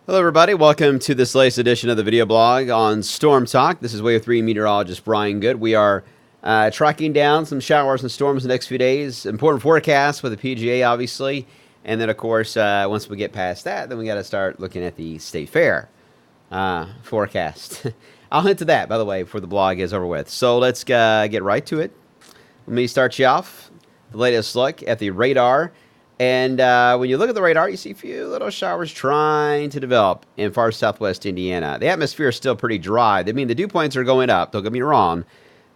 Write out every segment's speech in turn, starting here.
Hello, everybody. Welcome to this latest edition of the video blog on Storm Talk. This is Wave 3 meteorologist Brian Good. We are tracking down some showers and storms the next few days. Important forecasts with the PGA, obviously. And then, of course, once we get past that, then we got to start looking at the State Fair forecast. I'll hint to that, by the way, before the blog is over with. So let's get right to it. Let me start you off. The latest look at the radar. And when you look at the radar, you see a few little showers trying to develop in far southwest Indiana. The atmosphere is still pretty dry. I mean, the dew points are going up, don't get me wrong,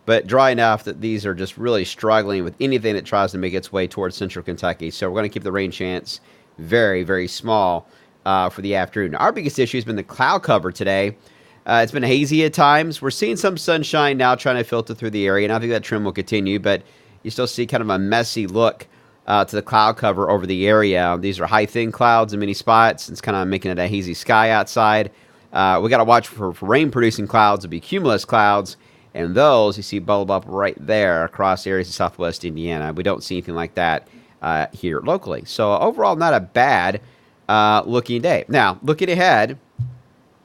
but dry enough that these are just really struggling with anything that tries to make its way towards central Kentucky. So we're going to keep the rain chance very, very small for the afternoon. Our biggest issue has been the cloud cover today. It's been hazy at times. We're seeing some sunshine now trying to filter through the area, and I think that trend will continue, but you still see kind of a messy look to the cloud cover over the area. These are high, thin clouds in many spots. It's kind of making it a hazy sky outside. We got to watch for rain-producing clouds. It'll be cumulus clouds, and those you see bubble up right there across areas of southwest Indiana. We don't see anything like that here locally. So overall, not a bad looking day. Now, looking ahead,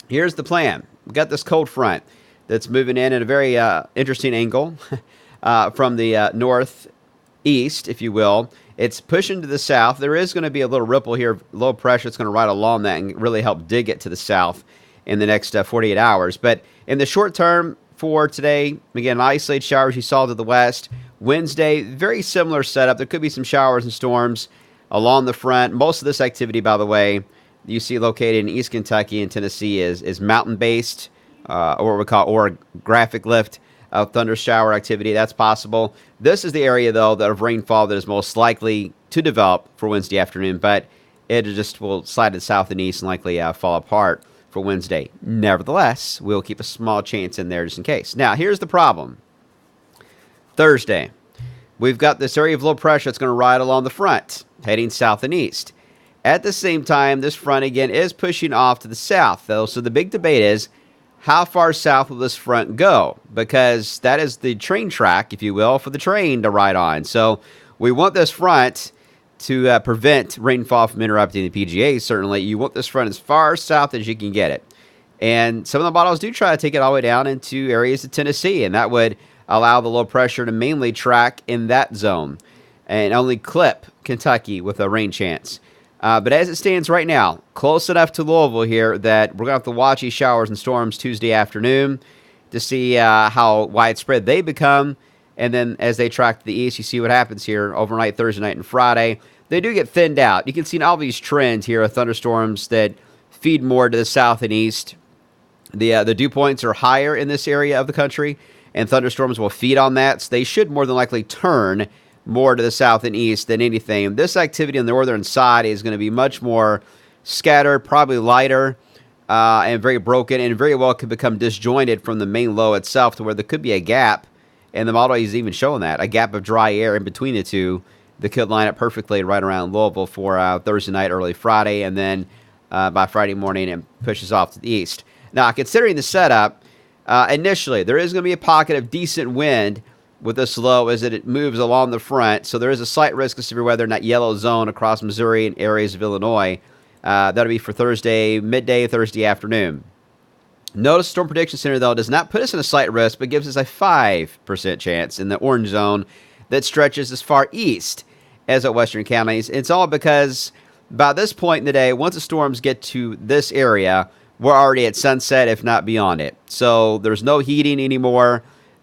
here's the plan. We've got this cold front that's moving in at a very interesting angle from the northeast, if you will. It's pushing to the south. There is going to be a little ripple here, low pressure. It's going to ride along that and really help dig it to the south in the next 48 hours. But in the short term for today, again, isolated showers you saw to the west. Wednesday, very similar setup. There could be some showers and storms along the front. Most of this activity, by the way, you see located in East Kentucky and Tennessee is mountain-based, or what we call orographic lift. Thunder shower activity, that's possible. This is the area, though, that of rainfall that is most likely to develop for Wednesday afternoon, but it just will slide to the south and east and likely fall apart for Wednesday. Nevertheless, we'll keep a small chance in there just in case. Now, here's the problem. Thursday, we've got this area of low pressure that's going to ride along the front, heading south and east. At the same time, this front, again, is pushing off to the south, though, so the big debate is, how far south will this front go? Because that is the train track, if you will, for the train to ride on. So we want this front to prevent rainfall from interrupting the PGA, certainly. You want this front as far south as you can get it. And some of the models do try to take it all the way down into areas of Tennessee, and that would allow the low pressure to mainly track in that zone and only clip Kentucky with a rain chance. But as it stands right now, close enough to Louisville here that we're going to have to watch these showers and storms Tuesday afternoon to see how widespread they become. And then as they track to the east, you see what happens here overnight, Thursday night, and Friday. They do get thinned out. You can see in all these trends here of thunderstorms that feed more to the south and east. The dew points are higher in this area of the country, and thunderstorms will feed on that. So they should more than likely turn more to the south and east than anything. This activity on the northern side is going to be much more scattered, probably lighter, and very broken, and very well could become disjointed from the main low itself to where there could be a gap, and the model is even showing that, a gap of dry air in between the two that could line up perfectly right around Louisville for Thursday night, early Friday, and then by Friday morning it pushes off to the east. Now, considering the setup, initially there is going to be a pocket of decent wind with this low as it moves along the front. So there is a slight risk of severe weather in that yellow zone across Missouri and areas of Illinois. That'll be for Thursday, midday, Thursday afternoon. Notice Storm Prediction Center, though, does not put us in a slight risk, but gives us a 5% chance in the orange zone that stretches as far east as at western counties. It's all because by this point in the day, once the storms get to this area, we're already at sunset, if not beyond it. So there's no heating anymore.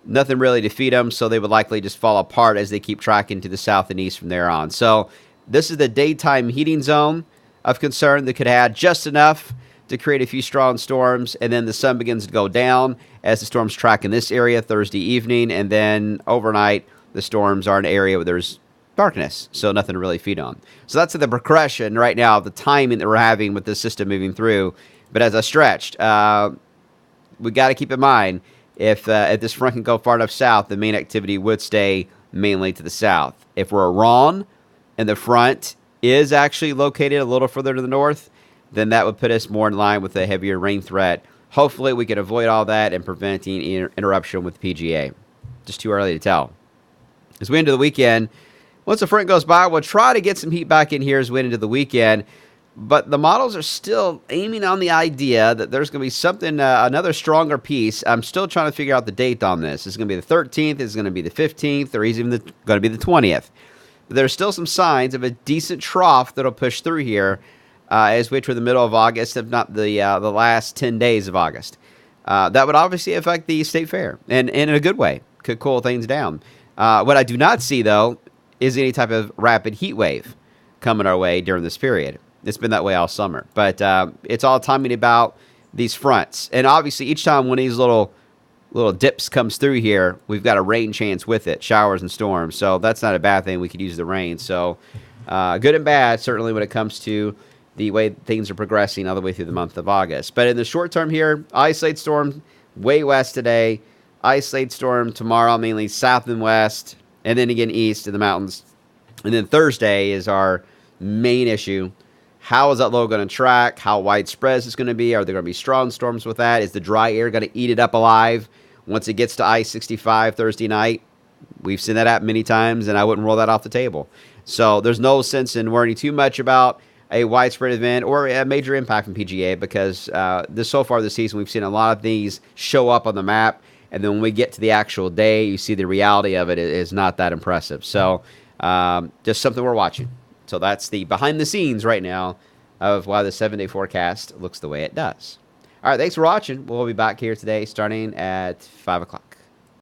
Nothing really to feed them, so they would likely just fall apart as they keep tracking to the south and east from there on. So this is the daytime heating zone of concern that could add just enough to create a few strong storms, and then the sun begins to go down as the storms track in this area Thursday evening, and then overnight the storms are in an area where there's darkness, so nothing to really feed on. So that's the progression right now of the timing that we're having with this system moving through. But as I stretched, we got to keep in mind, if this front can go far enough south, the main activity would stay mainly to the south. If we're wrong and the front is actually located a little further to the north, then that would put us more in line with a heavier rain threat. Hopefully we can avoid all that and preventing interruption with the PGA. Just too early to tell. As we enter the weekend, once the front goes by, we'll try to get some heat back in here as we head into the weekend. But the models are still aiming on the idea that there's going to be something, another stronger piece. I'm still trying to figure out the date on this. Is it going to be the 13th? Is it going to be the 15th? Or is it even going to be the 20th? But there's still some signs of a decent trough that'll push through here as we enter the middle of August, if not the last 10 days of August. That would obviously affect the state fair, and in a good way. Could cool things down. What I do not see, though, is any type of rapid heat wave coming our way during this period. It's been that way all summer. But it's all timing about these fronts. And obviously, each time one of these little dips comes through here, we've got a rain chance with it, showers and storms. So that's not a bad thing. We could use the rain. So good and bad, certainly, when it comes to the way things are progressing all the way through the month of August. But in the short term here, isolated storm way west today, isolated storm tomorrow, mainly south and west, and then again east in the mountains. And then Thursday is our main issue. How is that low going to track? How widespread is it going to be? Are there going to be strong storms with that? Is the dry air going to eat it up alive once it gets to I-65 Thursday night? We've seen that happen many times, and I wouldn't roll that off the table. So there's no sense in worrying too much about a widespread event or a major impact from PGA because so far this season we've seen a lot of these show up on the map, and then when we get to the actual day, you see the reality of it is not that impressive. So just something we're watching. So that's the behind the scenes right now of why the 7-day forecast looks the way it does. All right, thanks for watching. We'll be back here today starting at 5 o'clock.